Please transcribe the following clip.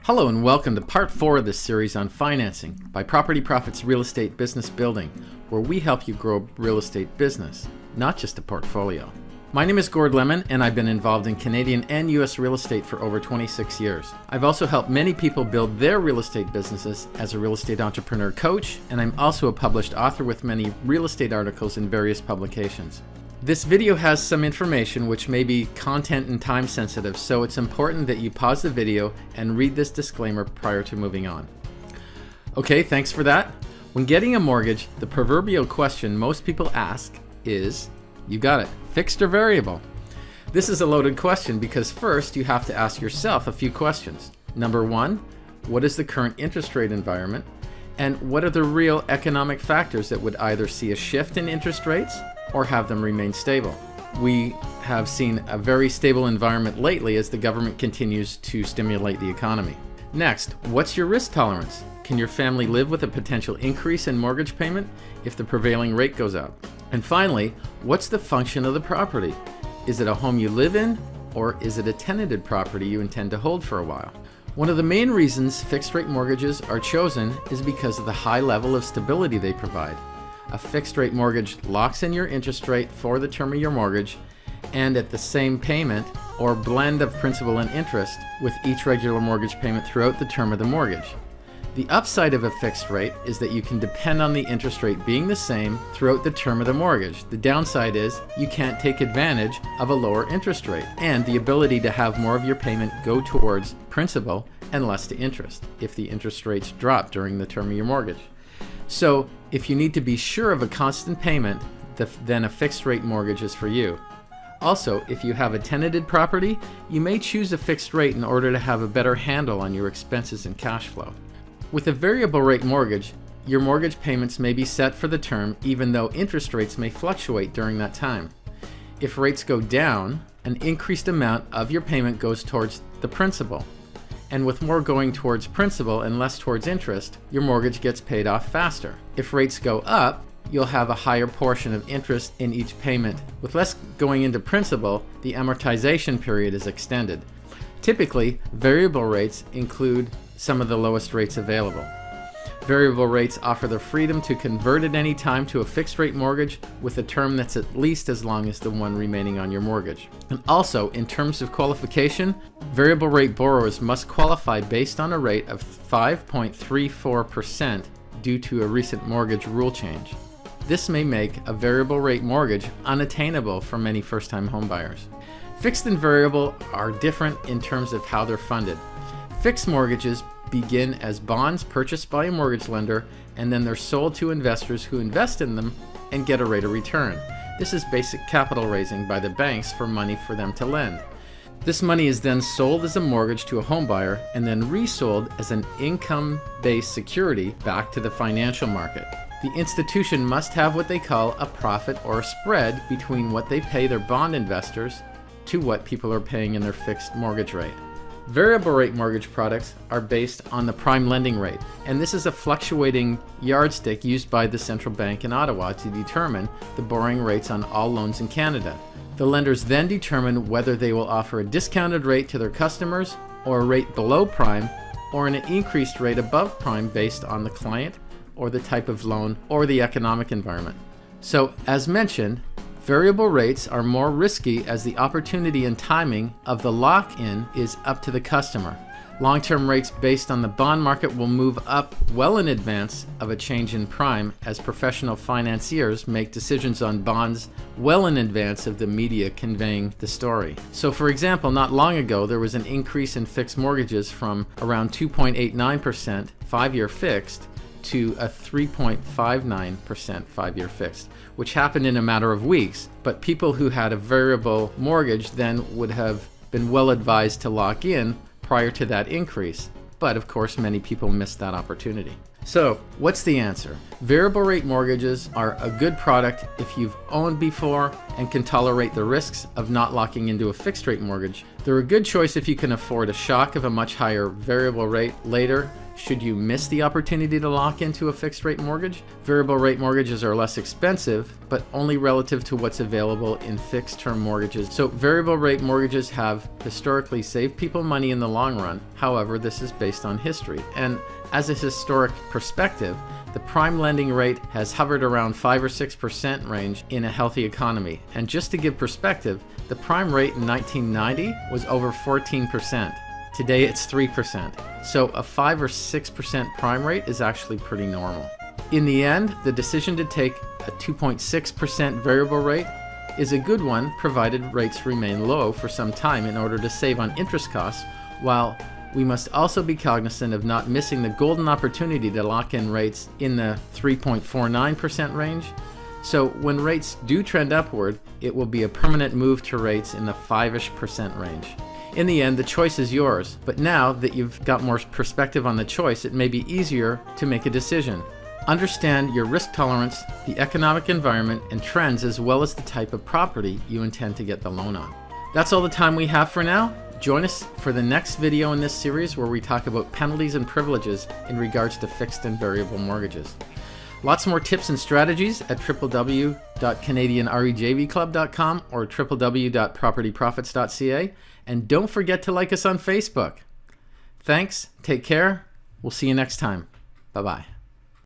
Hello and welcome to part 4 of this series on financing by Property Profits Real Estate Business Building, where we help you grow a real estate business, not just a portfolio. My name is Gord Lemon and I've been involved in Canadian and US real estate for over 26 years. I've also helped many people build their real estate businesses as a real estate entrepreneur coach, and I'm also a published author with many real estate articles in various publications. This video has some information which may be content and time sensitive, so it's important that you pause the video and read this disclaimer prior to moving on. Okay, thanks for that. When getting a mortgage, the proverbial question most people ask is, you got it, fixed or variable? This is a loaded question because first you have to ask yourself a few questions. Number one, what is the current interest rate environment? And what are the real economic factors that would either see a shift in interest rates or have them remain stable? We have seen a very stable environment lately as the government continues to stimulate the economy. Next, what's your risk tolerance? Can your family live with a potential increase in mortgage payment if the prevailing rate goes up? And finally, what's the function of the property? Is it a home you live in, or is it a tenanted property you intend to hold for a while? One of the main reasons fixed rate mortgages are chosen is because of the high level of stability they provide. A fixed rate mortgage locks in your interest rate for the term of your mortgage and at the same payment or blend of principal and interest with each regular mortgage payment throughout the term of the mortgage. The upside of a fixed rate is that you can depend on the interest rate being the same throughout the term of the mortgage. The downside is you can't take advantage of a lower interest rate and the ability to have more of your payment go towards principal and less to interest if the interest rates drop during the term of your mortgage. So if you need to be sure of a constant payment, then a fixed rate mortgage is for you. Also, if you have a tenanted property, you may choose a fixed rate in order to have a better handle on your expenses and cash flow. With a variable rate mortgage, your mortgage payments may be set for the term even though interest rates may fluctuate during that time. If rates go down, an increased amount of your payment goes towards the principal. And with more going towards principal and less towards interest, your mortgage gets paid off faster. If rates go up, you'll have a higher portion of interest in each payment. With less going into principal, the amortization period is extended. Typically, variable rates include some of the lowest rates available. Variable rates offer the freedom to convert at any time to a fixed rate mortgage with a term that's at least as long as the one remaining on your mortgage. And also, in terms of qualification, variable rate borrowers must qualify based on a rate of 5.34% due to a recent mortgage rule change. This may make a variable rate mortgage unattainable for many first-time homebuyers. Fixed and variable are different in terms of how they're funded. Fixed mortgages begin as bonds purchased by a mortgage lender, and then they're sold to investors who invest in them and get a rate of return. This is basic capital raising by the banks for money for them to lend. This money is then sold as a mortgage to a home buyer and then resold as an income-based security back to the financial market. The institution must have what they call a profit or a spread between what they pay their bond investors to what people are paying in their fixed mortgage rate. Variable rate mortgage products are based on the prime lending rate, and this is a fluctuating yardstick used by the central bank in Ottawa to determine the borrowing rates on all loans in Canada. The lenders then determine whether they will offer a discounted rate to their customers or a rate below prime or an increased rate above prime based on the client or the type of loan or the economic environment. So, as mentioned, variable rates are more risky as the opportunity and timing of the lock-in is up to the customer. Long-term rates based on the bond market will move up well in advance of a change in prime as professional financiers make decisions on bonds well in advance of the media conveying the story. So for example, not long ago there was an increase in fixed mortgages from around 2.89% 5-year fixed to a 3.59% 5-year fixed, which happened in a matter of weeks. But people who had a variable mortgage then would have been well advised to lock in prior to that increase. But of course, many people missed that opportunity. So what's the answer? Variable rate mortgages are a good product if you've owned before and can tolerate the risks of not locking into a fixed rate mortgage. They're a good choice if you can afford a shock of a much higher variable rate later Should you miss the opportunity to lock into a fixed rate mortgage? Variable rate mortgages are less expensive, but only relative to what's available in fixed term mortgages. So variable rate mortgages have historically saved people money in the long run. However, this is based on history. And as a historic perspective, the prime lending rate has hovered around 5 or 6% range in a healthy economy. And just to give perspective, the prime rate in 1990 was over 14%. Today it's 3%. So a 5 or 6% prime rate is actually pretty normal. In the end, the decision to take a 2.6% variable rate is a good one, provided rates remain low for some time in order to save on interest costs, while we must also be cognizant of not missing the golden opportunity to lock in rates in the 3.49% range. So when rates do trend upward, it will be a permanent move to rates in the 5-ish% range. In the end, the choice is yours, but now that you've got more perspective on the choice, it may be easier to make a decision. Understand your risk tolerance, the economic environment, and trends, as well as the type of property you intend to get the loan on. That's all the time we have for now. Join us for the next video in this series where we talk about penalties and privileges in regards to fixed and variable mortgages. Lots more tips and strategies at www.canadianrejvclub.com or www.PropertyProphets.ca. And don't forget to like us on Facebook. Thanks, take care, we'll see you next time. Bye-bye.